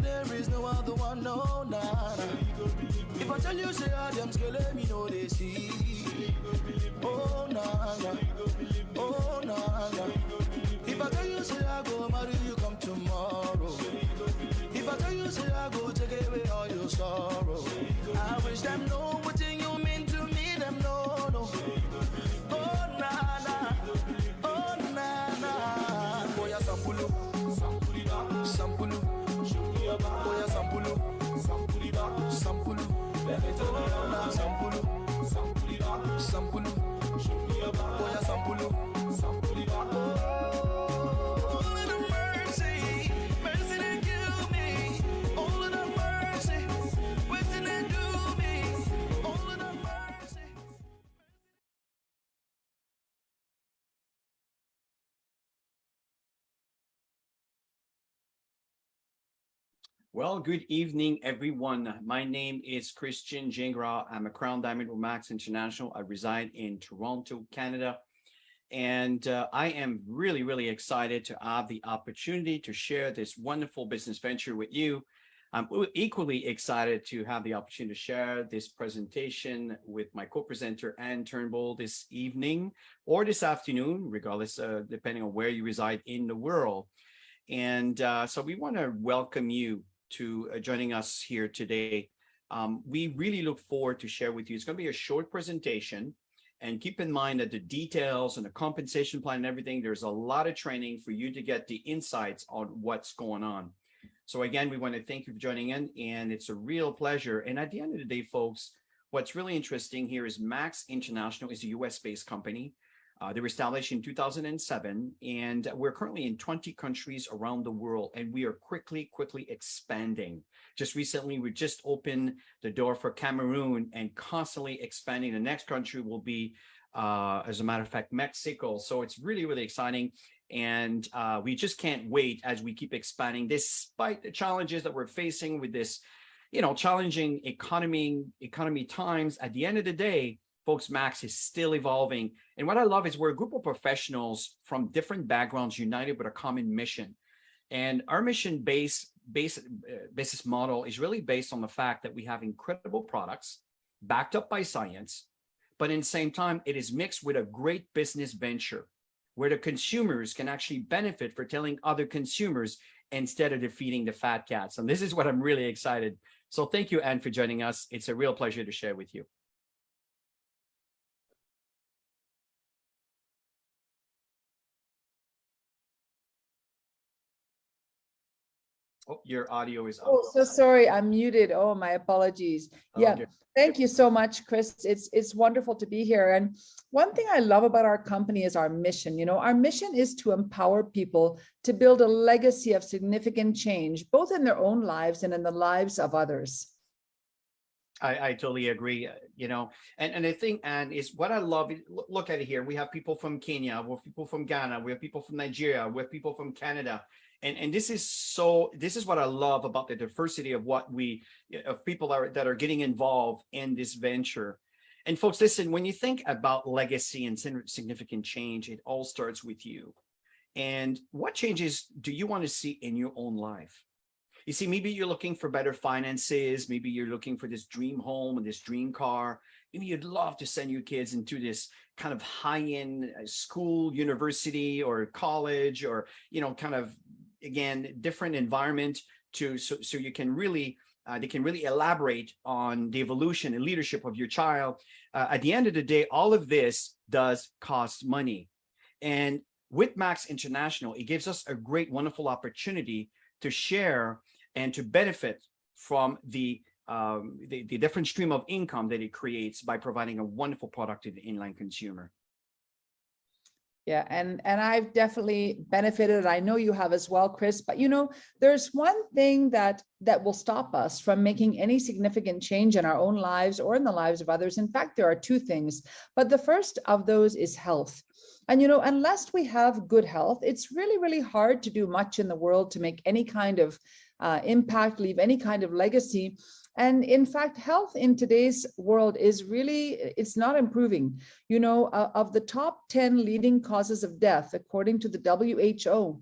There is no other one, no, nah. If I tell you, say I am scared, let me know they see. Oh, nah, nah. Oh, nah, nah. If I tell you, say I go marry you, come tomorrow. If I tell you, say I go take away all your sorrow. I wish them know what you mean to me, them no, no. Oh, nah, nah. Oh, nah, nah. Boy, I sampulu. Sampulu. Boy, I sampulu. Sampulu. Sampulu. Sampulu. Boy, I sampulu. Well, good evening, everyone. My name is Christian Gingras. I'm a Crown Diamond with Max International. I reside in Toronto, Canada. And I am really, really excited to have the opportunity to share this wonderful business venture with you. I'm equally excited to have the opportunity to share this presentation with my co-presenter, Anne Turnbull, this evening or this afternoon, regardless, depending on where you reside in the world. And so we want to welcome you to joining us here today. We really look forward to share with you. It's going to be a short presentation, and keep in mind that the details and the compensation plan and everything, there's a lot of training for you to get the insights on what's going on. So again, we want to thank you for joining in, and it's a real pleasure. And at the end of the day, folks, what's really interesting here is Max International is a US-based company. They were established in 2007, and we're currently in 20 countries around the world, and we are quickly expanding. Just recently, we just opened the door for Cameroon and constantly expanding. The next country will be, as a matter of fact, Mexico. So it's really, really exciting. And we just can't wait as we keep expanding, despite the challenges that we're facing with this, challenging economy times. At the end of the day, folks, Max is still evolving. And what I love is we're a group of professionals from different backgrounds united with a common mission. And our mission-based business model is really based on the fact that we have incredible products backed up by science, but in the same time, it is mixed with a great business venture where the consumers can actually benefit for telling other consumers instead of defeating the fat cats. And this is what I'm really excited. So thank you, Anne, for joining us. It's a real pleasure to share with you. Oh, your audio is up. Oh, so sorry, I'm muted. Oh, my apologies. Yeah, Okay. Thank you so much, Chris. It's wonderful to be here. And one thing I love about our company is our mission. Our mission is to empower people to build a legacy of significant change, both in their own lives and in the lives of others. I totally agree, and the thing, and is what I love, look at it here. We have people from Kenya, we have people from Ghana, we have people from Nigeria, we have people from Canada. And this is what I love about the diversity of of people that are getting involved in this venture. And folks, listen, when you think about legacy and significant change, it all starts with you. And what changes do you want to see in your own life? You see, maybe you're looking for better finances. Maybe you're looking for this dream home and this dream car. Maybe you'd love to send your kids into this kind of high-end school, university, or college, or, kind of, again, different environment so you can really, they can really elaborate on the evolution and leadership of your child. At the end of the day, all of this does cost money. And with Max International, it gives us a great, wonderful opportunity to share and to benefit from the different stream of income that it creates by providing a wonderful product to the inland consumer. Yeah, and I've definitely benefited. I know you have as well, Chris. But there's one thing that will stop us from making any significant change in our own lives or in the lives of others. In fact, there are two things. But the first of those is health. And unless we have good health, it's really, really hard to do much in the world to make any kind of impact, leave any kind of legacy. And in fact, health in today's world it's not improving. Of the top 10 leading causes of death, according to the WHO,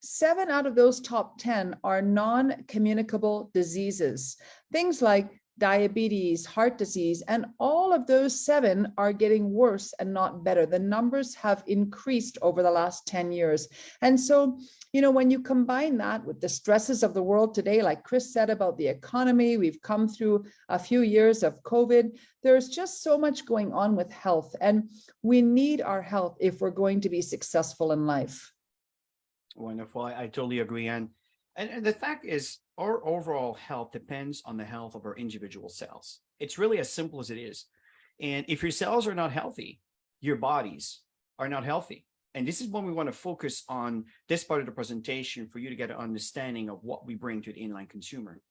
7 out of those top 10 are non-communicable diseases. Things like diabetes, heart disease, and all of those 7 are getting worse and not better. The numbers have increased over the last 10 years. And so, when you combine that with the stresses of the world today, like Chris said about the economy, we've come through a few years of COVID, there's just so much going on with health, and we need our health if we're going to be successful in life. Wonderful. I totally agree. And the fact is, our overall health depends on the health of our individual cells. It's really as simple as it is. And if your cells are not healthy, your bodies are not healthy. And this is when we want to focus on this part of the presentation for you to get an understanding of what we bring to the inline consumer.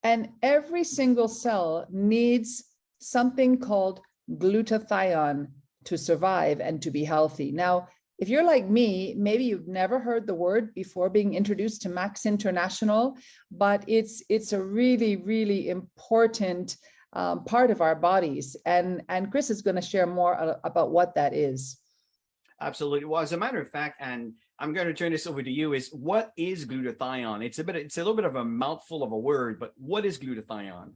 And every single cell needs something called glutathione to survive and to be healthy. Now, if you're like me, maybe you've never heard the word before being introduced to Max International, but it's a really, really important part of our bodies. And Chris is going to share more about what that is. Absolutely. Well, as a matter of fact, and I'm going to turn this over to you, is what is glutathione? It's a little bit of a mouthful of a word, but what is glutathione?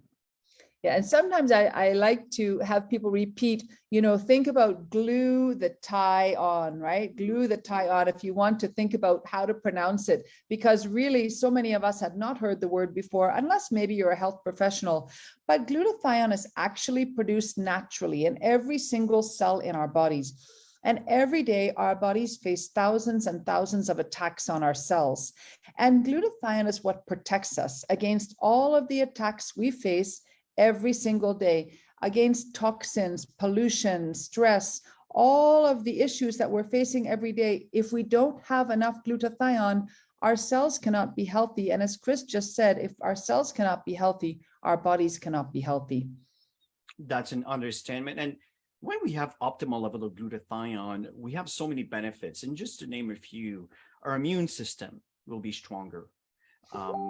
Yeah, and sometimes I like to have people repeat, think about glue the tie on, right? Glue the tie on if you want to think about how to pronounce it, because really so many of us had not heard the word before, unless maybe you're a health professional. But glutathione is actually produced naturally in every single cell in our bodies. And every day our bodies face thousands and thousands of attacks on our cells. And glutathione is what protects us against all of the attacks we face every single day, against toxins, pollution, stress, all of the issues that we're facing every day. If we don't have enough glutathione, our cells cannot be healthy. And as Chris just said, if our cells cannot be healthy, our bodies cannot be healthy. That's an understatement. And when we have optimal level of glutathione, we have so many benefits. And just to name a few, our immune system will be stronger.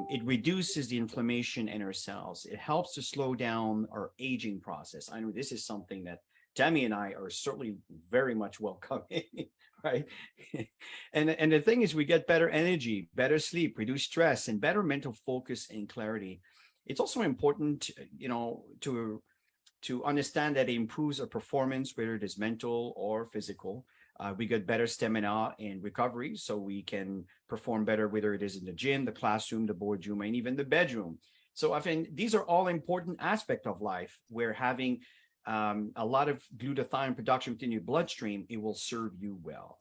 It reduces the inflammation in our cells. It helps to slow down our aging process. I know this is something that Tammy and I are certainly very much welcoming, right? And the thing is, we get better energy, better sleep, reduce stress, and better mental focus and clarity. It's also important, to understand that it improves our performance, whether it is mental or physical. We get better stamina and recovery, so we can perform better, whether it is in the gym, the classroom, the boardroom, and even the bedroom. So I think these are all important aspects of life where having a lot of glutathione production within your bloodstream, it will serve you well.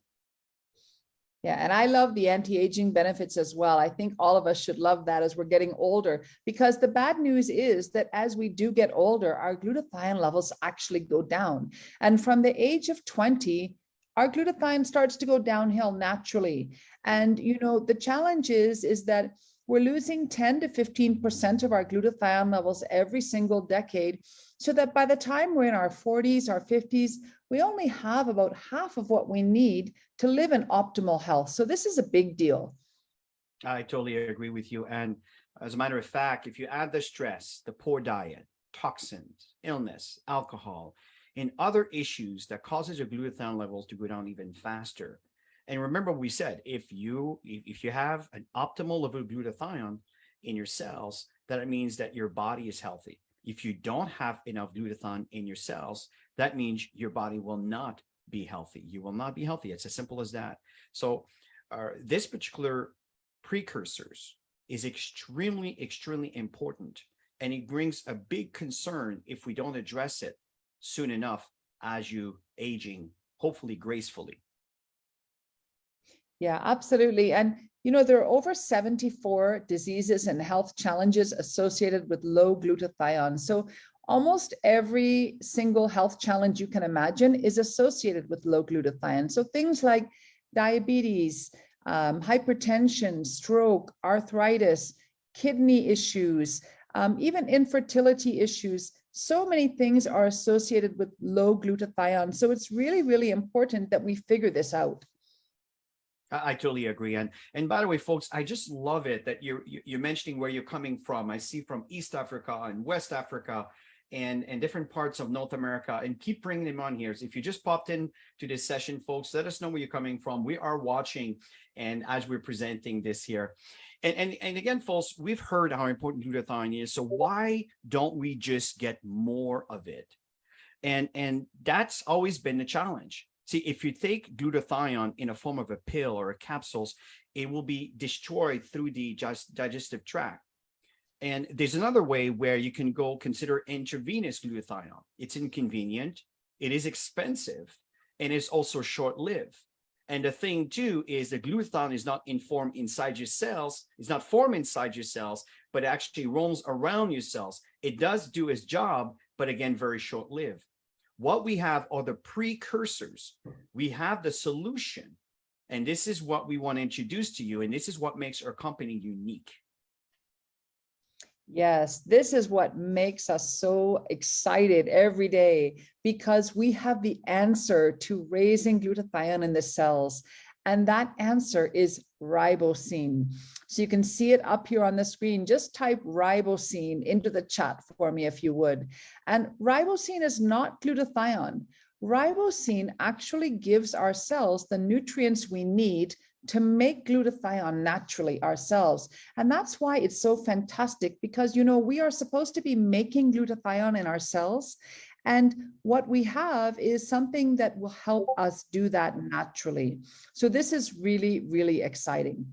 Yeah, and I love the anti-aging benefits as well. I think all of us should love that as we're getting older, because the bad news is that as we do get older, our glutathione levels actually go down. And from the age of 20, our glutathione starts to go downhill naturally. And, the challenge is that we're losing 10 to 15% of our glutathione levels every single decade, so that by the time we're in our 40s, our 50s, we only have about half of what we need to live in optimal health. So this is a big deal. I totally agree with you. And as a matter of fact, if you add the stress, the poor diet, toxins, illness, alcohol, and other issues that causes your glutathione levels to go down even faster. And remember, we said, if you have an optimal level of glutathione in your cells, that means that your body is healthy. If you don't have enough glutathione in your cells, that means your body will not be healthy. You will not be healthy. It's as simple as that. So this particular precursors is extremely, extremely important. And it brings a big concern if we don't address it soon enough as you aging, hopefully gracefully. Yeah, absolutely. And, there are over 74 diseases and health challenges associated with low glutathione. So almost every single health challenge you can imagine is associated with low glutathione. So things like diabetes, hypertension, stroke, arthritis, kidney issues, even infertility issues. So many things are associated with low glutathione. So it's really, really important that we figure this out. I totally agree. And by the way, folks, I just love it that you're mentioning where you're coming from. I see from East Africa and West Africa. and different parts of North America, and keep bringing them on here. So if you just popped in to this session, folks, let us know where you're coming from. We are watching, and as we're presenting this here. And again, folks, we've heard how important glutathione is. So why don't we just get more of it? And that's always been the challenge. See, if you take glutathione in a form of a pill or a capsules, it will be destroyed through the digestive tract. And there's another way where you can go consider intravenous glutathione. It's inconvenient, it is expensive, and it's also short-lived. And the thing too is the glutathione is not formed inside your cells, but actually roams around your cells. It does do its job, but again, very short-lived. What we have are the precursors. We have the solution. And this is what we want to introduce to you. And this is what makes our company unique. Yes, this is what makes us so excited every day, because we have the answer to raising glutathione in the cells. And that answer is ribosine. So you can see it up here on the screen. Just type ribosine into the chat for me if you would. And ribosine is not glutathione. Ribosine actually gives our cells the nutrients we need to make glutathione naturally ourselves. And that's why it's so fantastic, because, you know, we are supposed to be making glutathione in our cells. And what we have is something that will help us do that naturally. So this is really, really exciting.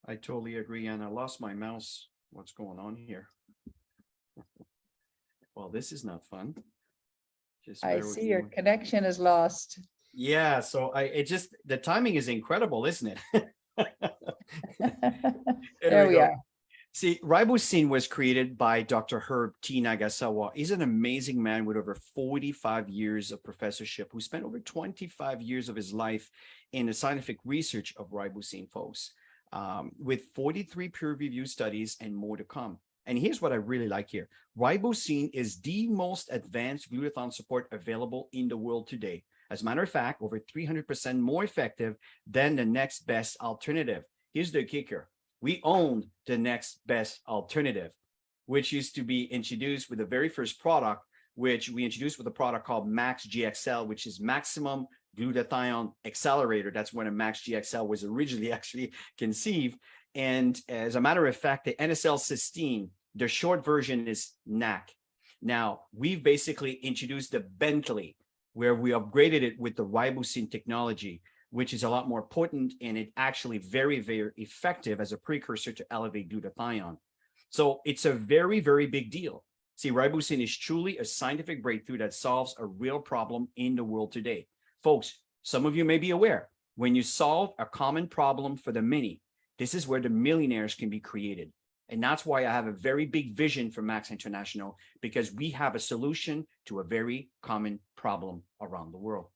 I totally agree. And I lost my mouse. What's going on here? Well, this is not fun. I see your connection is lost. Yeah, so the timing is incredible, isn't it? There we are. See, ribosine was created by Dr. Herb T. Nagasawa. He's an amazing man with over 45 years of professorship, who spent over 25 years of his life in the scientific research of ribosine, folks, with 43 peer-reviewed studies and more to come. And here's what I really like here. Ribosine is the most advanced glutathione support available in the world today. As a matter of fact, over 300% more effective than the next best alternative. Here's the kicker. We owned the next best alternative, which used to be introduced with the very first product, which we introduced with a product called Max GXL, which is Maximum Glutathione Accelerator. That's when a Max GXL was originally actually conceived. And as a matter of fact, the NSL-cysteine, the short version is NAC. Now, we've basically introduced the Bentley, where we upgraded it with the ribosine technology, which is a lot more potent, and it actually very, very effective as a precursor to elevate glutathione. So it's a very, very big deal. See, ribosine is truly a scientific breakthrough that solves a real problem in the world today. Folks, some of you may be aware, when you solve a common problem for the many, this is where the millionaires can be created. And that's why I have a very big vision for Max International, because we have a solution to a very common problem around the world.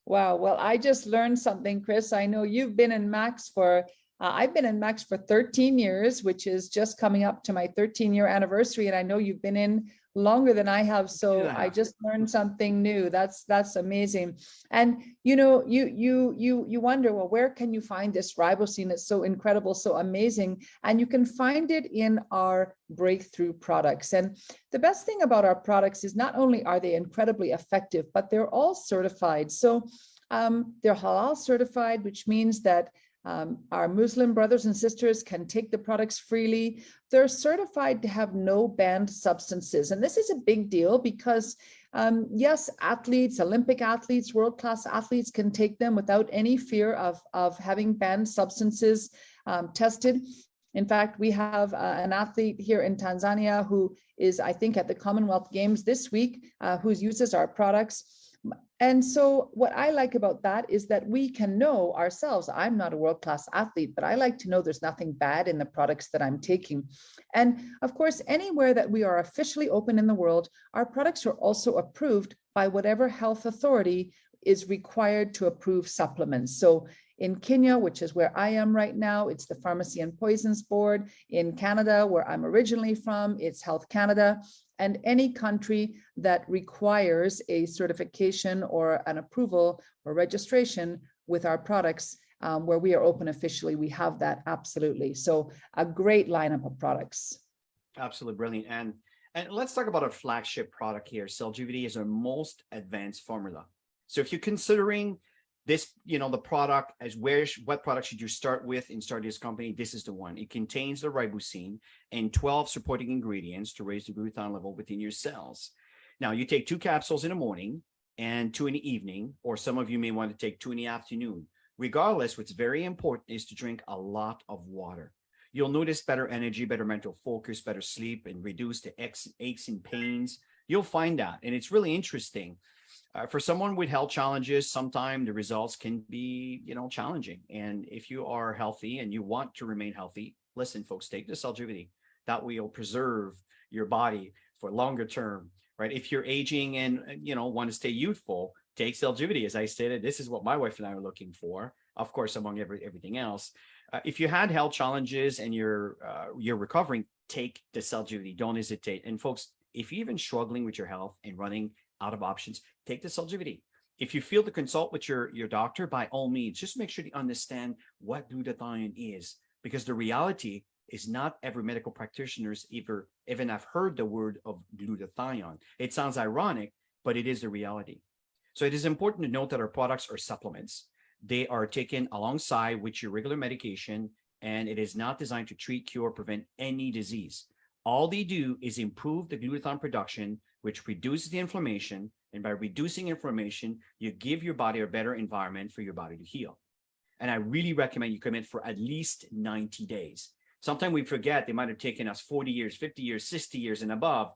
Wow. Well, I just learned something, Chris. I know you've been in Max for, I've been in Max for 13 years, which is just coming up to my 13-year anniversary. And I know you've been in longer than I have. So I just learned something new. That's amazing. And, you know, you wonder, well, where can you find this ribosine? It's so incredible, so amazing. And you can find it in our breakthrough products. And the best thing about our products is not only are they incredibly effective, but they're all certified. So they're halal certified, which means that our Muslim brothers and sisters can take the products freely. They're certified to have no banned substances. And this is a big deal because, yes, athletes, Olympic athletes, world-class athletes can take them without any fear of having banned substances tested. In fact, we have an athlete here in Tanzania who is, I think, at the Commonwealth Games this week, who uses our products. And so what I like about that is that we can know ourselves. I'm not a world-class athlete, but I like to know there's nothing bad in the products that I'm taking. And of course, anywhere that we are officially open in the world, our products are also approved by whatever health authority is required to approve supplements. So in Kenya, which is where I am right now, it's the Pharmacy and Poisons Board. In Canada, where I'm originally from, it's Health Canada. And any country that requires a certification or an approval or registration with our products, where we are open officially, we have that absolutely. So a great lineup of products. Absolutely brilliant. And let's talk about our flagship product here. Celgivity is our most advanced formula. So if you're considering this, the product as what product should you start with and start this company, this is the one. It contains the ribosine and 12 supporting ingredients to raise the glutathione level within your cells. Now, you take 2 capsules in the morning and 2 in the evening, or some of you may want to take 2 in the afternoon. Regardless, what's very important is to drink a lot of water. You'll notice better energy, better mental focus, better sleep, and reduce the aches and pains. You'll find that. And it's really interesting. For someone with health challenges, sometimes the results can be, challenging. And if you are healthy and you want to remain healthy, listen, folks, take the Celgivity. That will preserve your body for longer term, right? If you're aging and, want to stay youthful, take Celgivity. As I stated, this is what my wife and I are looking for, of course, among everything else. If you had health challenges and you're recovering, take the Celgivity. Don't hesitate. And folks, if you're even struggling with your health and running out of options, take the Celgivity. If you feel to consult with your doctor, by all means, just make sure you understand what glutathione is, because the reality is not every medical practitioner's even have heard the word of glutathione. It sounds ironic, but it is the reality. So it is important to note that our products are supplements. They are taken alongside with your regular medication, and it is not designed to treat, cure, or prevent any disease. All they do is improve the glutathione production, which reduces the inflammation. And by reducing inflammation, you give your body a better environment for your body to heal. And I really recommend you commit for at least 90 days. Sometimes we forget they might have taken us 40 years, 50 years, 60 years and above,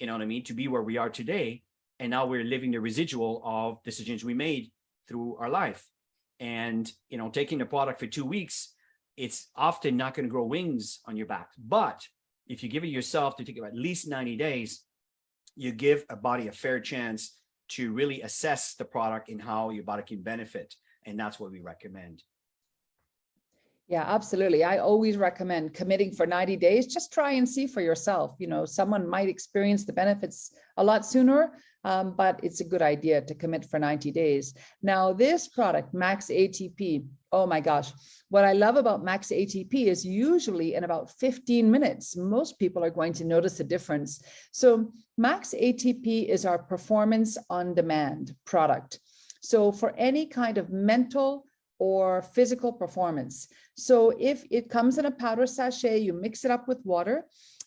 to be where we are today. And now we're living the residual of decisions we made through our life. And, taking the product for 2 weeks, it's often not going to grow wings on your back. But if you give it yourself to take at least 90 days, you give a body a fair chance to really assess the product and how your body can benefit. And that's what we recommend. Yeah, absolutely. I always recommend committing for 90 days. Just try and see for yourself. Someone might experience the benefits a lot sooner, but it's a good idea to commit for 90 days. Now, this product, Max ATP, oh my gosh. What I love about Max ATP is usually in about 15 minutes, most people are going to notice a difference. So Max ATP is our performance on demand product. So for any kind of mental or physical performance. So if it comes in a powder sachet, you mix it up with water,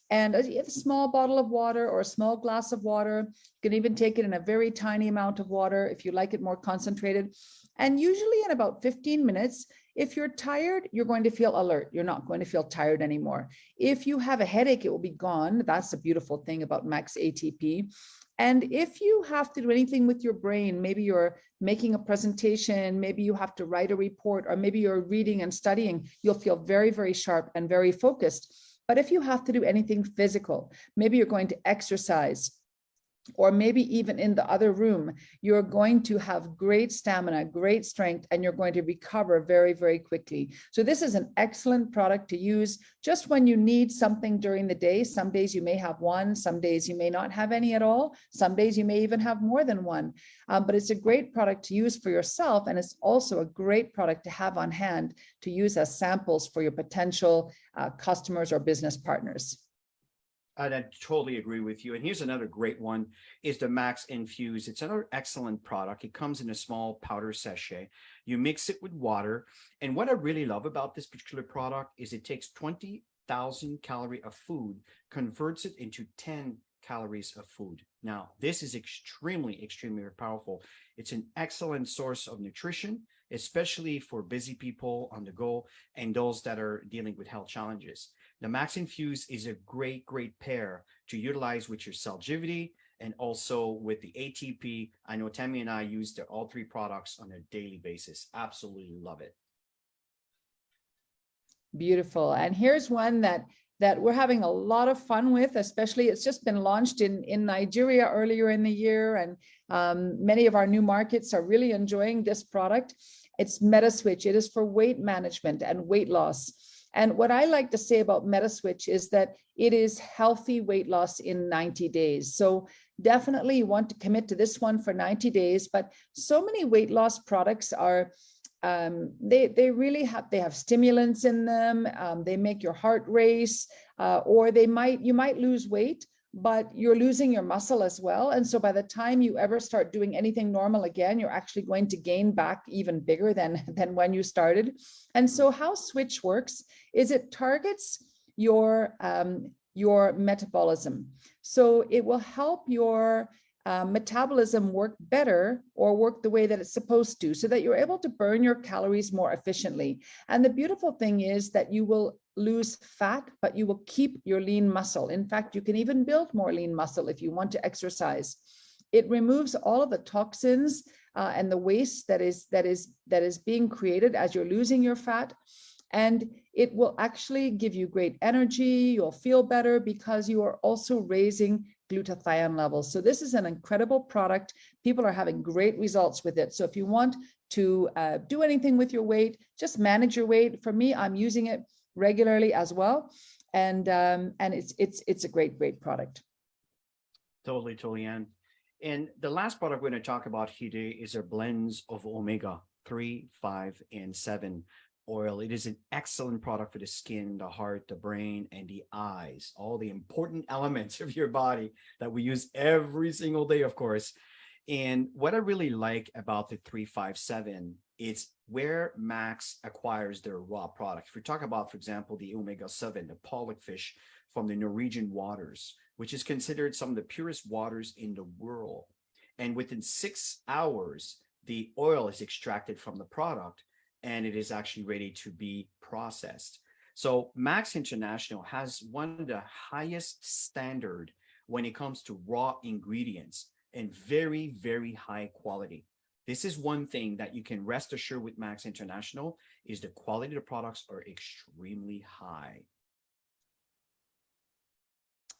and a small bottle of water or a small glass of water. You can even take it in a very tiny amount of water if you like it more concentrated. And usually in about 15 minutes, if you're tired, you're going to feel alert. You're not going to feel tired anymore. If you have a headache, it will be gone. That's the beautiful thing about Max ATP. And if you have to do anything with your brain, maybe you're making a presentation, maybe you have to write a report, or maybe you're reading and studying, you'll feel very, very sharp and very focused. But if you have to do anything physical, maybe you're going to exercise, or maybe even in the other room, you're going to have great stamina, great strength, and you're going to recover very, very quickly. So this is an excellent product to use just when you need something during the day. Some days you may have one, some days you may not have any at all. Some days you may even have more than one, but it's a great product to use for yourself. And it's also a great product to have on hand to use as samples for your potential customers or business partners. I totally agree with you. And here's another great one is the Max Infuse. It's another excellent product. It comes in a small powder sachet. You mix it with water. And what I really love about this particular product is it takes 20,000 calories of food, converts it into 10 calories of food. Now, this is extremely, extremely powerful. It's an excellent source of nutrition, especially for busy people on the go and those that are dealing with health challenges. The Max Infuse is a great, great pair to utilize with your Celgivity and also with the ATP. I know Tammy and I use all 3 products on a daily basis. Absolutely love it. Beautiful. And here's one that we're having a lot of fun with, especially it's just been launched in Nigeria earlier in the year. And many of our new markets are really enjoying this product. It's MetaSwitch. It is for weight management and weight loss. And what I like to say about MetaSwitch is that it is healthy weight loss in 90 days. So definitely you want to commit to this one for 90 days, but so many weight loss products are they really have stimulants in them. They make your heart race, or you might lose weight, but you're losing your muscle as well. And so by the time you ever start doing anything normal again, you're actually going to gain back even bigger than when you started. And so how Switch works is it targets your metabolism. So it will help your metabolism work better, or work the way that it's supposed to, so that you're able to burn your calories more efficiently. And the beautiful thing is that you will lose fat, but you will keep your lean muscle. In fact, you can even build more lean muscle if you want to exercise. It removes all of the toxins and the waste that is being created as you're losing your fat. And it will actually give you great energy. You'll feel better because you are also raising glutathione levels. So this is an incredible product. People are having great results with it. So if you want to do anything with your weight, just manage your weight. For me, I'm using it regularly as well. And it's a great product. Totally, Anne. And the last product we're going to talk about today is our blends of omega-3, 5, and 7 oil. It is an excellent product for the skin, the heart, the brain, and the eyes, all the important elements of your body that we use every single day, of course. And what I really like about the 357 is where Max acquires their raw product. If we talk about, for example, the omega-7, the pollock fish from the Norwegian waters, which is considered some of the purest waters in the world. And within 6 hours, the oil is extracted from the product, and it is actually ready to be processed. So Max International has one of the highest standard when it comes to raw ingredients, and very, very high quality. This is one thing that you can rest assured with Max International, is the quality of the products are extremely high.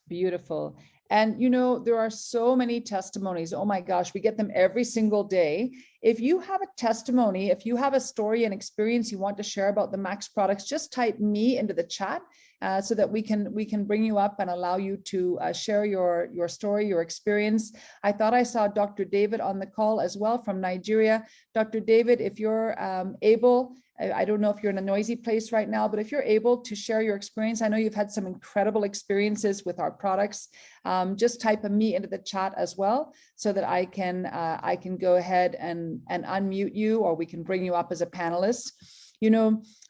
Beautiful. And, there are so many testimonies. Oh my gosh, we get them every single day. If you have a testimony, if you have a story and experience you want to share about the Max products, just type me into the chat so that we can bring you up and allow you to share your story, your experience. I thought I saw Dr. David on the call as well from Nigeria. Dr. David, if you're able, I don't know if you're in a noisy place right now, but if you're able to share your experience, I know you've had some incredible experiences with our products. Just type a me into the chat as well, so that I can go ahead and unmute you, or we can bring you up as a panelist.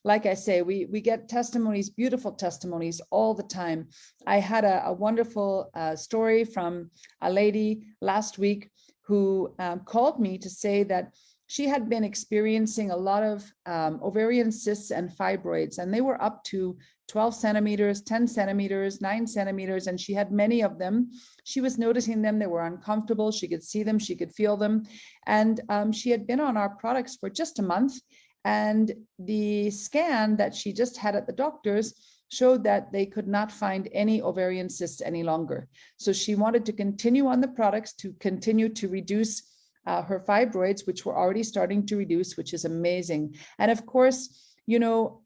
Like I say, we get testimonies, beautiful testimonies all the time. I had a wonderful story from a lady last week who called me to say that she had been experiencing a lot of ovarian cysts and fibroids, and they were up to 12 centimeters, 10 centimeters, 9 centimeters, and she had many of them. She was noticing them, they were uncomfortable, she could see them, she could feel them. And she had been on our products for just a month, and the scan that she just had at the doctor's showed that they could not find any ovarian cysts any longer. So she wanted to continue on the products to continue to reduce her fibroids, which were already starting to reduce, which is amazing. And of course,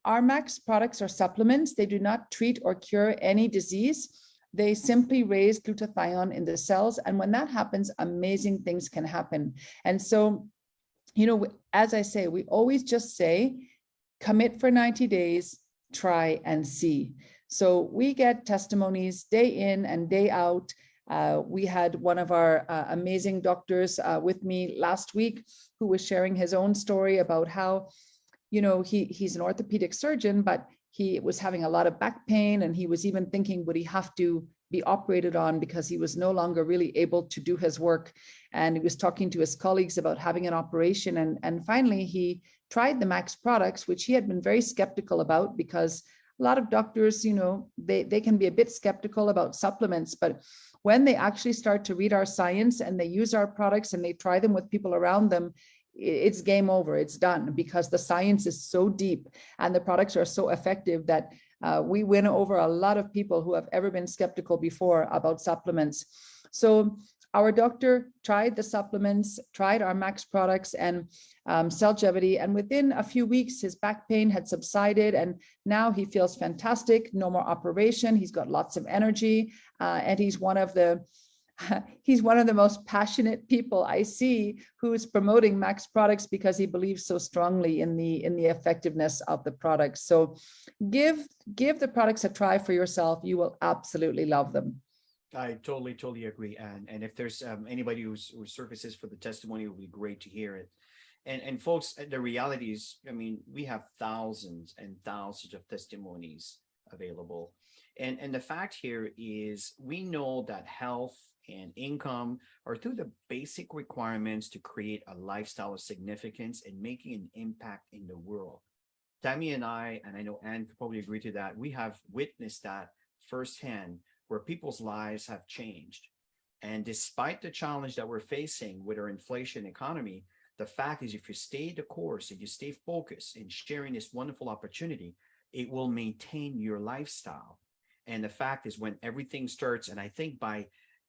our Max products are supplements. They do not treat or cure any disease. They simply raise glutathione in the cells. And when that happens, amazing things can happen. And so, as I say, we always just say, commit for 90 days, try and see. So we get testimonies day in and day out. We had one of our amazing doctors with me last week who was sharing his own story about how, he's an orthopedic surgeon, but he was having a lot of back pain, and he was even thinking, would he have to be operated on, because he was no longer really able to do his work. And he was talking to his colleagues about having an operation. And finally, he tried the Max products, which he had been very skeptical about, because a lot of doctors, they can be a bit skeptical about supplements, but when they actually start to read our science and they use our products and they try them with people around them, it's game over, it's done, because the science is so deep and the products are so effective that we win over a lot of people who have ever been skeptical before about supplements. So our doctor tried the supplements, tried our Max products and Celgevity, and within a few weeks, his back pain had subsided, and now he feels fantastic. No more operation. He's got lots of energy, and he's one of the he's one of the most passionate people I see who is promoting Max products because he believes so strongly in the effectiveness of the products. So give the products a try for yourself. You will absolutely love them. I totally agree. And if there's anybody who surfaces for the testimony, it would be great to hear it. And folks, the reality is, I mean, we have thousands and thousands of testimonies available. And the fact here is we know that health and income are two of the basic requirements to create a lifestyle of significance and making an impact in the world. Tammy and I know Anne could probably agree to that, we have witnessed that firsthand where people's lives have changed. And despite the challenge that we're facing with our inflation economy, the fact is if you stay the course and you stay focused in sharing this wonderful opportunity, it will maintain your lifestyle. And the fact is when everything starts, and I think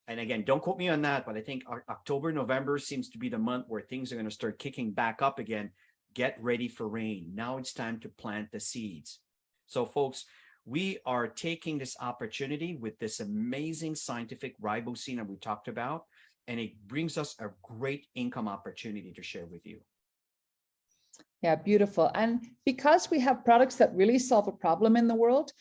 and again, don't quote me on that, but I think October, November seems to be the month where things are going to start kicking back up again. Get ready for rain. Now it's time to plant the seeds. So folks, we are taking this opportunity with this amazing scientific ribosine that we talked about, and it brings us a great income opportunity to share with you. Yeah, beautiful. And because we have products that really solve a problem in the world,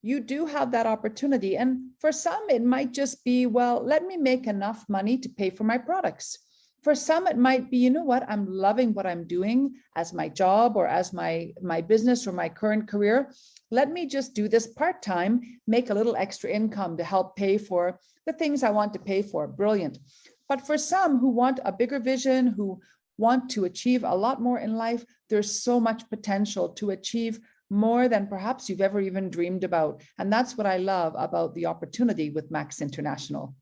you do have that opportunity. And for some, it might just be, well, let me make enough money to pay for my products. For some, it might be, you know what, I'm loving what I'm doing as my job or as my business or my current career. Let me just do this part-time, make a little extra income to help pay for the things I want to pay for. Brilliant. But for some who want a bigger vision, who want to achieve a lot more in life, there's so much potential to achieve more than perhaps you've ever even dreamed about. And that's what I love about the opportunity with Max International.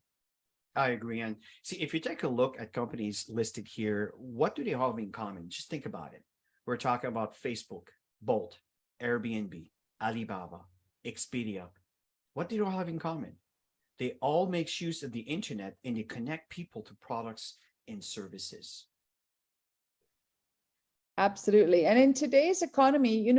I agree. And see, if you take a look at companies listed here, what do they all have in common? Just think about it. We're talking about Facebook, Bolt, Airbnb, Alibaba, Expedia. What do they all have in common? They all make use of the internet and they connect people to products and services. Absolutely. And in today's economy,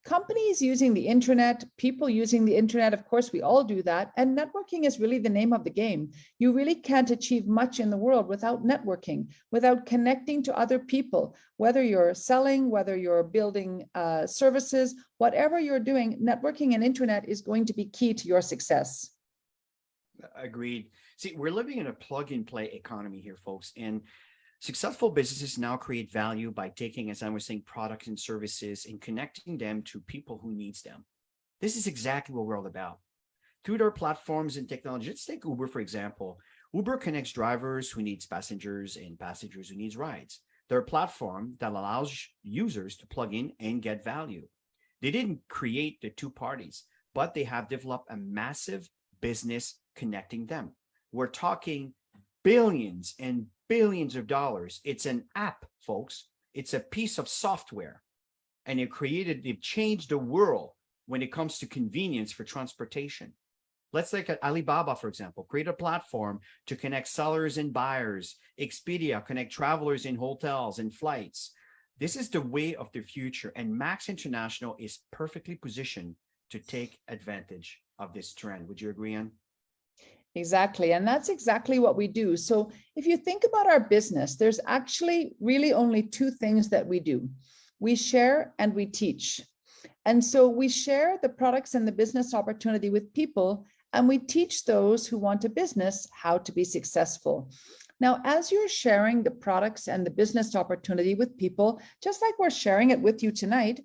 companies using the internet, people using the internet, of course, we all do that. And networking is really the name of the game. You really can't achieve much in the world without networking, without connecting to other people, whether you're selling, whether you're building services, whatever you're doing, networking and internet is going to be key to your success. Agreed. See, we're living in a plug-and-play economy here, folks. And successful businesses now create value by taking, as I was saying, products and services and connecting them to people who needs them. This is exactly what we're all about. Through their platforms and technology, let's take Uber, for example. Uber connects drivers who needs passengers and passengers who needs rides. They're a platform that allows users to plug in and get value. They didn't create the two parties, but they have developed a massive business connecting them. We're talking billions and billions of dollars. It's an app, folks. It's a piece of software. And they've changed the world when it comes to convenience for transportation. Let's take Alibaba, for example, create a platform to connect sellers and buyers. Expedia, connect travelers in hotels and flights. This is the way of the future. And Max International is perfectly positioned to take advantage of this trend. Would you agree, Anne? Exactly. And that's exactly what we do. So if you think about our business, there's actually really only two things that we do. We share and we teach. And so we share the products and the business opportunity with people, and we teach those who want a business how to be successful. Now, as you're sharing the products and the business opportunity with people, just like we're sharing it with you tonight,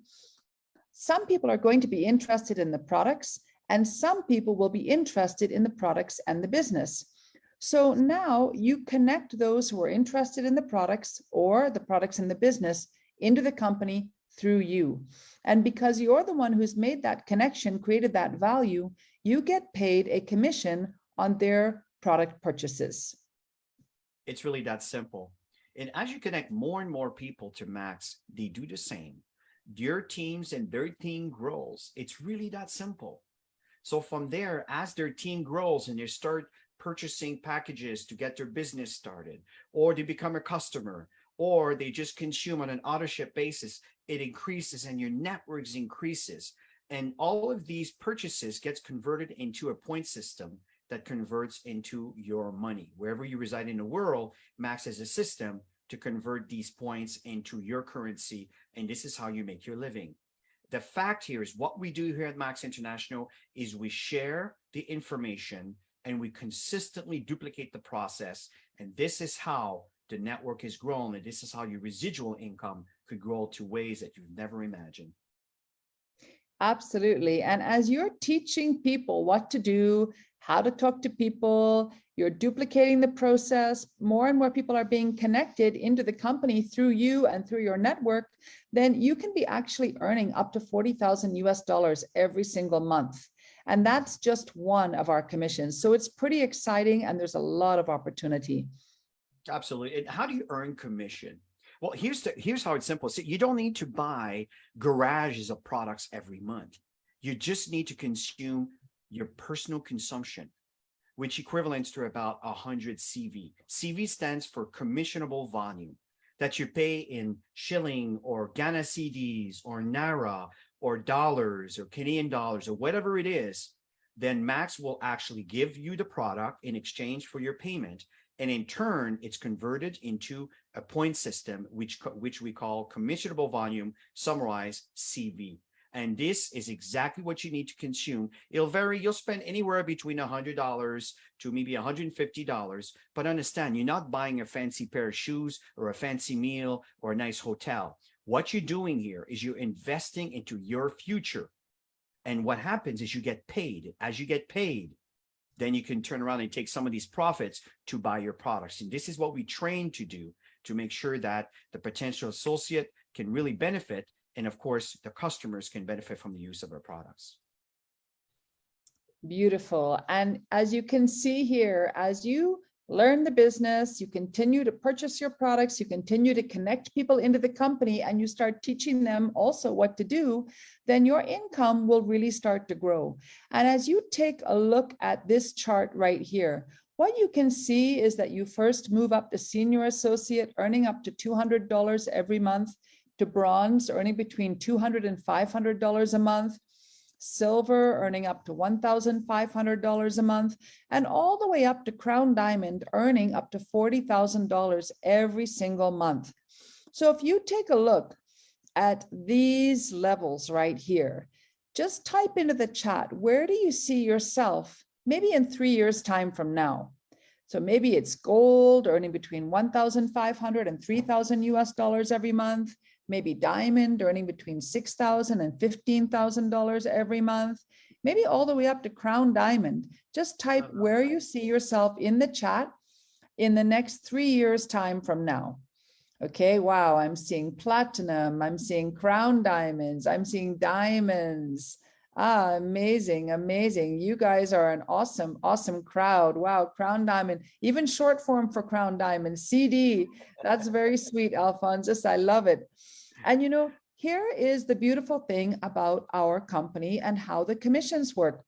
some people are going to be interested in the products, and some people will be interested in the products and the business. So now you connect those who are interested in the products or the products and the business into the company through you. And because you're the one who's made that connection, created that value, you get paid a commission on their product purchases. It's really that simple. And as you connect more and more people to Max, they do the same. Your teams and their team grows. It's really that simple. So from there, as their team grows and they start purchasing packages to get their business started, or they become a customer, or they just consume on an auto ship basis, it increases and your networks increases. And all of these purchases gets converted into a point system. that converts into your money. Wherever you reside in the world, Max has a system to convert these points into your currency, and this is how you make your living. The fact here is what we do here at Max International is we share the information and we consistently duplicate the process. And this is how the network has grown. And this is how your residual income could grow to ways that you've never imagined. Absolutely. And as you're teaching people what to do, how to talk to people, you're duplicating the process, more and more people are being connected into the company through you and through your network, then you can be actually earning up to 40,000 US dollars every single month. And that's just one of our commissions. So it's pretty exciting and there's a lot of opportunity. Absolutely. And how do you earn commission? Well, here's how it's simple. So you don't need to buy garages of products every month. You just need to consume your personal consumption, which equivalents to about 100 CV. CV stands for commissionable volume that you pay in shilling or Ghana cedis or Naira or dollars or Canadian dollars or whatever it is. Then Max will actually give you the product in exchange for your payment. And in turn, it's converted into a point system, which we call commissionable volume, summarized CV. And this is exactly what you need to consume. It'll vary. You'll spend anywhere between $100 to maybe $150. But understand, you're not buying a fancy pair of shoes or a fancy meal or a nice hotel. What you're doing here is you're investing into your future. And what happens is you get paid. As you get paid, then you can turn around and take some of these profits to buy your products. And this is what we train to do, to make sure that the potential associate can really benefit. And of course, the customers can benefit from the use of our products. Beautiful. And as you can see here, as you learn the business, you continue to purchase your products, you continue to connect people into the company, and you start teaching them also what to do, then your income will really start to grow. And as you take a look at this chart right here, what you can see is that you first move up to senior associate, earning up to $200 every month, to bronze, earning between $200 and $500 a month, silver, earning up to $1,500 a month, and all the way up to crown diamond, earning up to $40,000 every single month. So if you take a look at these levels right here, just type into the chat, where do you see yourself maybe in 3 years' time from now? So maybe it's gold, earning between 1,500 and 3,000 US dollars every month. Maybe diamond, earning between $6,000 and $15,000 every month. Maybe all the way up to crown diamond. Just type where you see yourself in the chat in the next 3 years' time from now. Okay, wow, I'm seeing platinum, I'm seeing crown diamonds, I'm seeing diamonds. Ah, amazing, amazing. You guys are an awesome, awesome crowd. Wow, crown diamond, even short form for crown diamond, CD. That's very sweet, Alphonsus. I love it. And you know, here is the beautiful thing about our company and how the commissions work.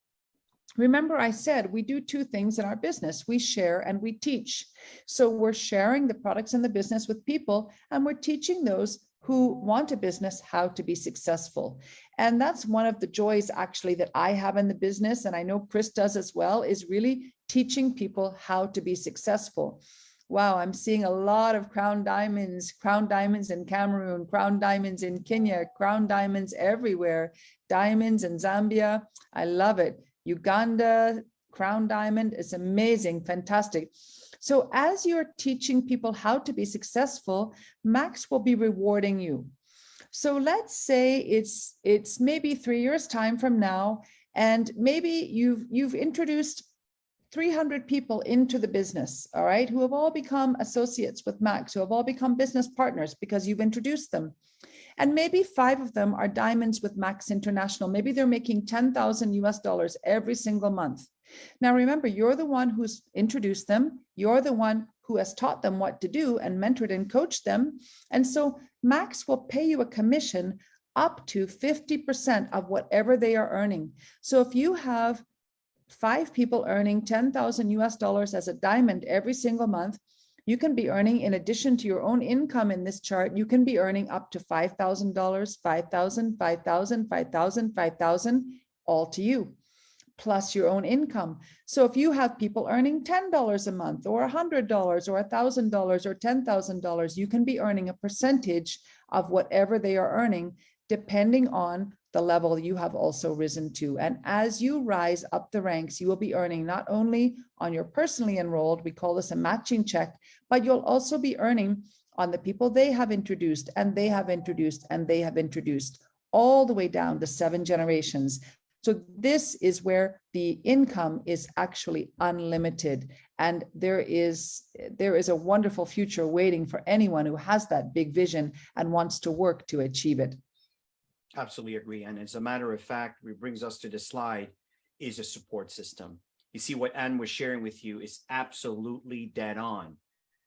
Remember, I said we do two things in our business. We share and we teach. So we're sharing the products in the business with people, and we're teaching those who want a business how to be successful. And that's one of the joys actually that I have in the business, and I know Chris does as well, is really teaching people how to be successful. Wow, I'm seeing a lot of crown diamonds in Cameroon, crown diamonds in Kenya, crown diamonds everywhere, diamonds in Zambia. I love it. Uganda, crown diamond is amazing, fantastic. So as you're teaching people how to be successful, Max will be rewarding you. So let's say it's maybe 3 years' time from now, and maybe you've introduced 300 people into the business, all right, who have all become associates with Max, who have all become business partners because you've introduced them. And maybe 5 of them are diamonds with Max International. Maybe they're making 10,000 US dollars every single month. Now, remember, you're the one who's introduced them. You're the one who has taught them what to do and mentored and coached them. And so Max will pay you a commission up to 50% of whatever they are earning. So if you have 5 people earning 10,000 US dollars as a diamond every single month, you can be earning, in addition to your own income in this chart, you can be earning up to $5,000, 5,000, 5,000, 5,000, 5,000, all to you. plus your own income. So if you have people earning $10 a month or $100 or $1,000 or $10,000, you can be earning a percentage of whatever they are earning, depending on the level you have also risen to. And as you rise up the ranks, you will be earning not only on your personally enrolled, we call this a matching check, but you'll also be earning on the people they have introduced and they have introduced and they have introduced, all the way down to 7 generations. So this is where the income is actually unlimited. And there is a wonderful future waiting for anyone who has that big vision and wants to work to achieve it. Absolutely agree. And as a matter of fact, what brings us to the slide is a support system. You see, what Anne was sharing with you is absolutely dead on.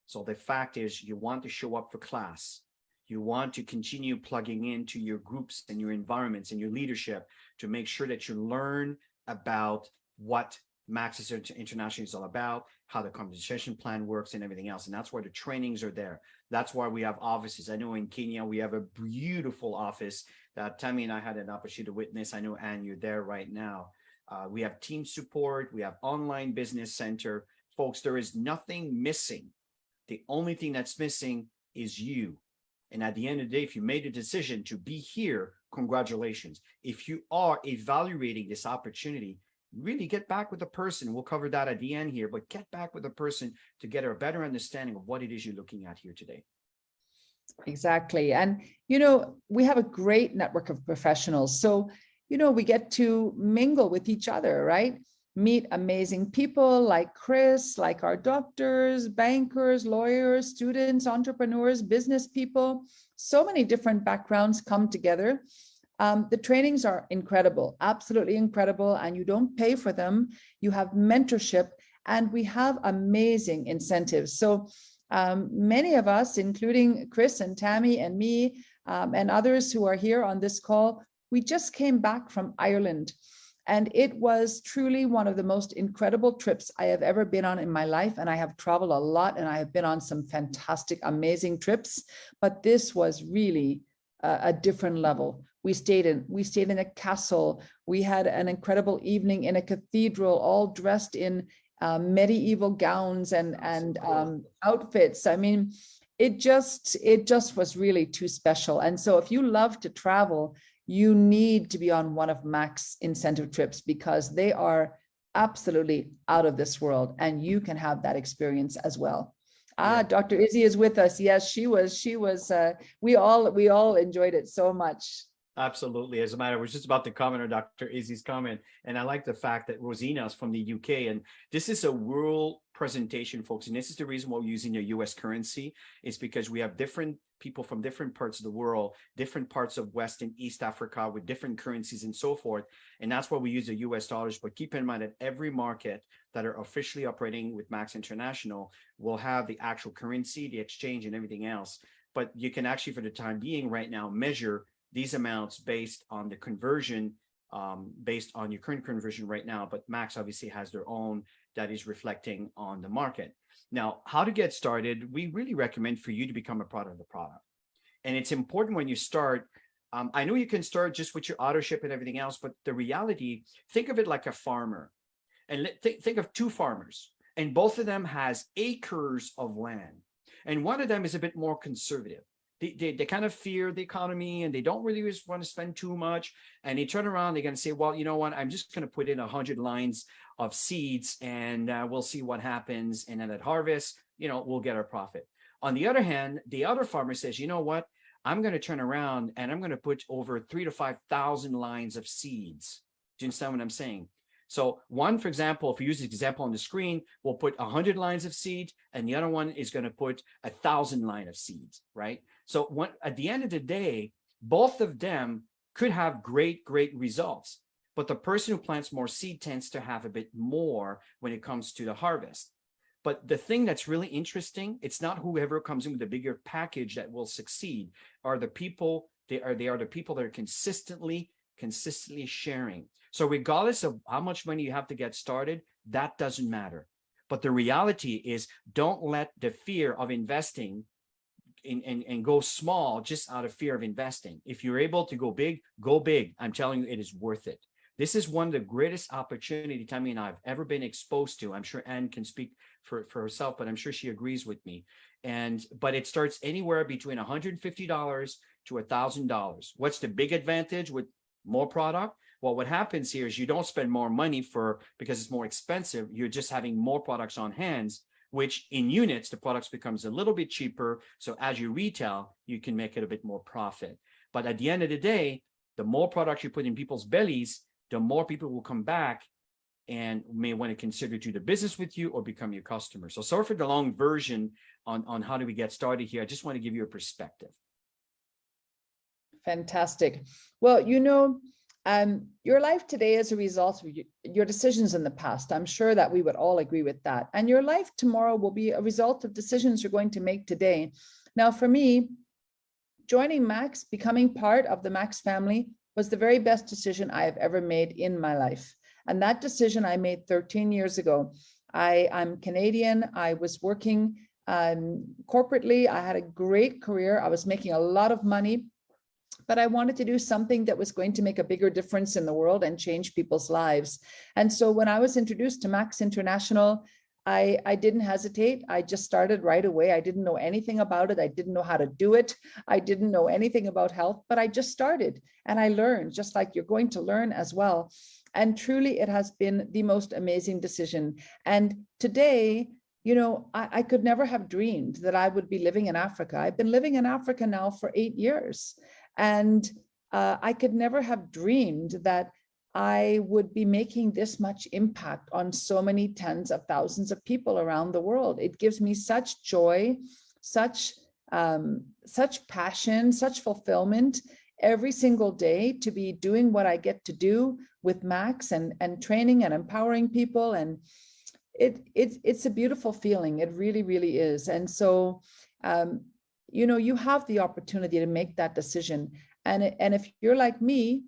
So the fact is, you want to show up for class. You want to continue plugging into your groups and your environments and your leadership to make sure that you learn about what Max International is all about, how the compensation plan works and everything else. And that's why the trainings are there. That's why we have offices. I know in Kenya, we have a beautiful office that Tammy and I had an opportunity to witness. I know, Anne, you're there right now. We have team support. We have online business center. Folks, there is nothing missing. The only thing that's missing is you. And at the end of the day, if you made a decision to be here, congratulations. If you are evaluating this opportunity, really get back with the person. We'll cover that at the end here, but get back with the person to get a better understanding of what it is you're looking at here today. Exactly. And, we have a great network of professionals. So, we get to mingle with each other, right? Meet amazing people like Chris, like our doctors, bankers, lawyers, students, entrepreneurs, business people. So many different backgrounds come together. The trainings are incredible, absolutely incredible, and you don't pay for them. You have mentorship, and we have amazing incentives. So many of us, including Chris and Tammy and me, and others who are here on this call, we just came back from Ireland. And it was truly one of the most incredible trips I have ever been on in my life. And I have traveled a lot and I have been on some fantastic, amazing trips, but this was really a different level. We stayed in a castle. We had an incredible evening in a cathedral, all dressed in medieval gowns and outfits. I mean, it just was really too special. And so if you love to travel, you need to be on one of Mac's incentive trips because they are absolutely out of this world, and you can have that experience as well. Yeah. Dr. Izzy is with us. Yes, she was. We all enjoyed it so much. Absolutely. As a matter, I was just about to comment on Dr. Izzy's comment, and I like the fact that Rosina is from the UK, and this is a world presentation, folks. And this is the reason why we're using the US currency, is because we have different people from different parts of the world, different parts of West and East Africa with different currencies and so forth. And that's why we use the US dollars. But keep in mind that every market that are officially operating with Max International will have the actual currency, the exchange, and everything else. But you can actually, for the time being right now, measure these amounts based on the conversion, based on your current conversion right now. But Max obviously has their own that is reflecting on the market. Now, how to get started, we really recommend for you to become a part of the product. And it's important when you start, I know you can start just with your auto ship and everything else, but the reality, think of it like a farmer. And think of two farmers, and both of them has acres of land. And one of them is a bit more conservative. They kind of fear the economy and they don't really want to spend too much. And they turn around, they're going to say, well, you know what, I'm just going to put in 100 lines of seeds and we'll see what happens. And then at harvest, we'll get our profit. On the other hand, the other farmer says, you know what, I'm going to turn around and I'm going to put over 3,000 to 5,000 lines of seeds. Do you understand what I'm saying? So one, for example, if we use the example on the screen, we'll put 100 lines of seeds, and the other one is going to put 1,000 lines of seeds, right? So at the end of the day, both of them could have great results. But the person who plants more seed tends to have a bit more when it comes to the harvest. But the thing that's really interesting, it's not whoever comes in with a bigger package that will succeed. Are the people, they are the people that are consistently sharing. So regardless of how much money you have to get started, that doesn't matter. But the reality is, don't let the fear of investing and go small just out of fear of investing. If you're able to go big, go big. I'm telling you, it is worth it. This is one of the greatest opportunity Tammy and I have ever been exposed to. I'm sure Anne can speak for herself, but I'm sure she agrees with me. But it starts anywhere between $150 to $1,000. What's the big advantage with more product? Well, what happens here is you don't spend more money because it's more expensive. You're just having more products on hands, which in units, the products becomes a little bit cheaper. So as you retail, you can make it a bit more profit. But at the end of the day, the more products you put in people's bellies, the more people will come back and may want to consider to do business with you or become your customer. So sorry for the long version on how do we get started here. I just want to give you a perspective. Fantastic. Well, your life today is a result of your decisions in the past. I'm sure that we would all agree with that. And your life tomorrow will be a result of decisions you're going to make today. Now, for me, joining Max, becoming part of the Max family was the very best decision I have ever made in my life. And that decision I made 13 years ago. I'm Canadian. I was working corporately. I had a great career. I was making a lot of money, but I wanted to do something that was going to make a bigger difference in the world and change people's lives. And so when I was introduced to Max International, I didn't hesitate. I just started right away. I didn't know anything about it. I didn't know how to do it. I didn't know anything about health, but I just started and I learned, just like you're going to learn as well. And truly, it has been the most amazing decision. And today, I could never have dreamed that I would be living in Africa. I've been living in Africa now for 8 years. And I could never have dreamed that I would be making this much impact on so many tens of thousands of people around the world. It gives me such joy, such passion, such fulfillment every single day to be doing what I get to do with Max and training and empowering people. And it's a beautiful feeling. It really, really is. And so, you have the opportunity to make that decision. And if you're like me,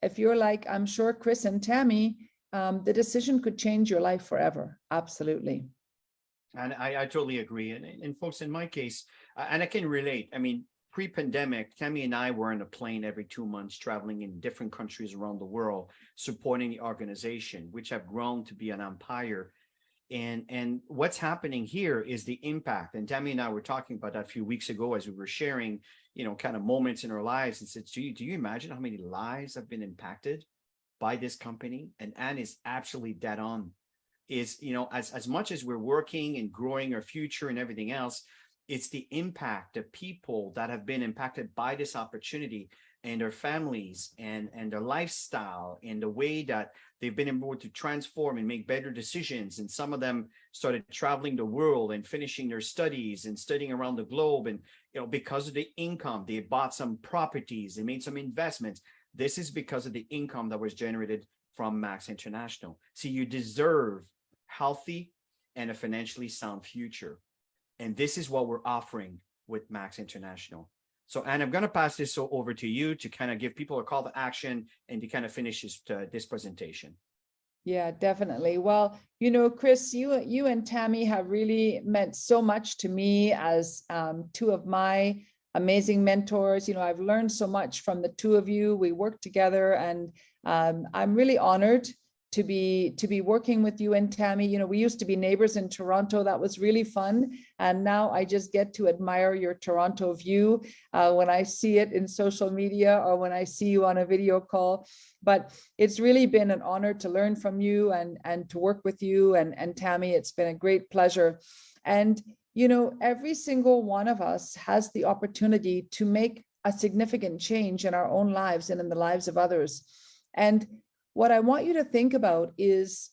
if you're like, I'm sure Chris and Tammy, the decision could change your life forever. Absolutely. And I totally agree. And folks, in my case, and I can relate. I mean, pre-pandemic, Tammy and I were on a plane every 2 months, traveling in different countries around the world, supporting the organization, which have grown to be an empire. And what's happening here is the impact. And Tammy and I were talking about that a few weeks ago as we were sharing, kind of moments in our lives, and said, do you imagine how many lives have been impacted by this company? And Anne is absolutely dead on. Is, as much as we're working and growing our future and everything else, it's the impact of people that have been impacted by this opportunity and their families and their lifestyle and the way that they've been able to transform and make better decisions. And some of them started traveling the world and finishing their studies and studying around the globe. And, because of the income, they bought some properties, they made some investments. This is because of the income that was generated from Max International. See, you deserve healthy and a financially sound future. And this is what we're offering with Max International. So, Anne, I'm going to pass this over to you to kind of give people a call to action and to kind of finish this presentation. Yeah, definitely. Well, Chris, you and Tammy have really meant so much to me as two of my amazing mentors. I've learned so much from the two of you. We work together, and I'm really honored to be working with you and Tammy. We used to be neighbors in Toronto. That was really fun. And now I just get to admire your Toronto view when I see it in social media or when I see you on a video call. But it's really been an honor to learn from you and to work with you and Tammy. It's been a great pleasure. And, every single one of us has the opportunity to make a significant change in our own lives and in the lives of others. And what I want you to think about is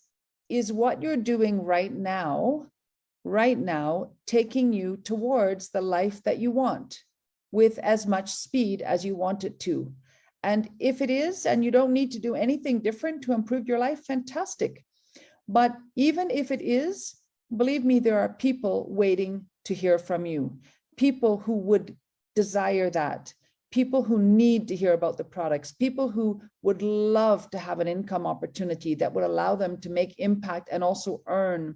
what you're doing right now taking you towards the life that you want with as much speed as you want it to. And if it is, and you don't need to do anything different to improve your life, fantastic. But even if it is, believe me, there are people waiting to hear from you, people who would desire that. People who need to hear about the products, people who would love to have an income opportunity that would allow them to make impact and also earn.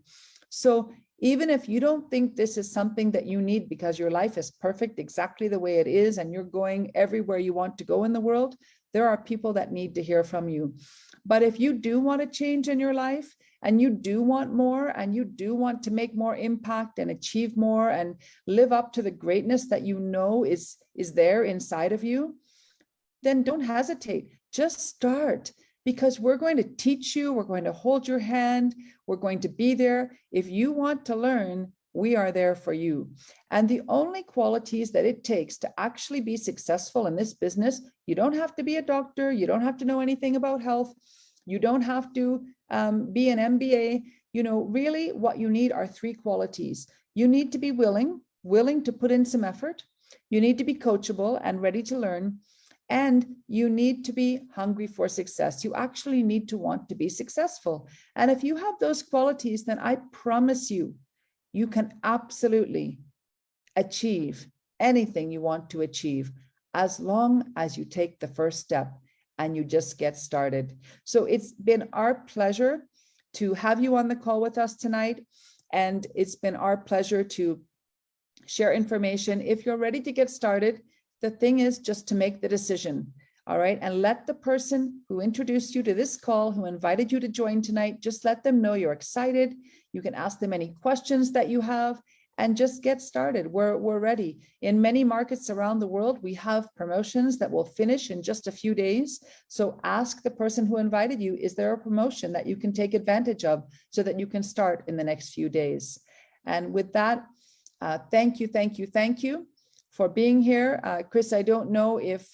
So even if you don't think this is something that you need because your life is perfect exactly the way it is and you're going everywhere you want to go in the world, there are people that need to hear from you. But if you do want to change in your life, and you do want more, and you do want to make more impact and achieve more and live up to the greatness that you know is there inside of you, then don't hesitate. Just start, because we're going to teach you, we're going to hold your hand, we're going to be there. If you want to learn, we are there for you. And the only qualities that it takes to actually be successful in this business, you don't have to be a doctor, you don't have to know anything about health, you don't have to be an MBA. You know, really what you need are three qualities. You need to be willing to put in some effort. You need to be coachable and ready to learn. And you need to be hungry for success. You actually need to want to be successful. And if you have those qualities, then I promise you, you can absolutely achieve anything you want to achieve, as long as you take the first step and you just get started. So it's been our pleasure to have you on the call with us tonight. And it's been our pleasure to share information. If you're ready to get started, the thing is just to make the decision, all right? And let the person who introduced you to this call, who invited you to join tonight, just let them know you're excited. You can ask them any questions that you have and just get started. We're ready. In many markets around the world, we have promotions that will finish in just a few days. So ask the person who invited you, is there a promotion that you can take advantage of so that you can start in the next few days? And with that, thank you for being here. Chris, I don't know if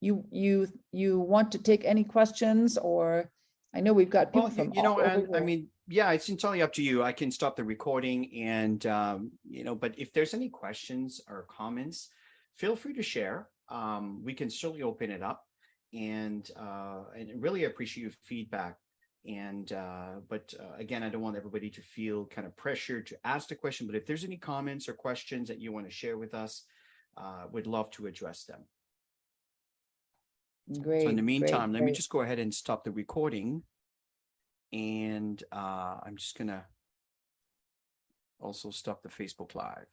you want to take any questions, or I know we've got people from all over I mean, yeah, it's entirely up to you. I can stop the recording and, but if there's any questions or comments, feel free to share. We can certainly open it up, and really appreciate your feedback. And, again, I don't want everybody to feel kind of pressured to ask the question, but if there's any comments or questions that you want to share with us, we'd love to address them. Great. So in the meantime, let me just go ahead and stop the recording. And I'm just going to also stop the Facebook Live.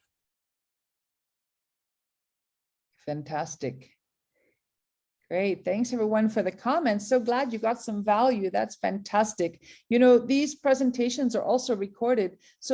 Fantastic. Great. Thanks everyone for the comments. So glad you got some value. That's fantastic. You know, these presentations are also recorded. So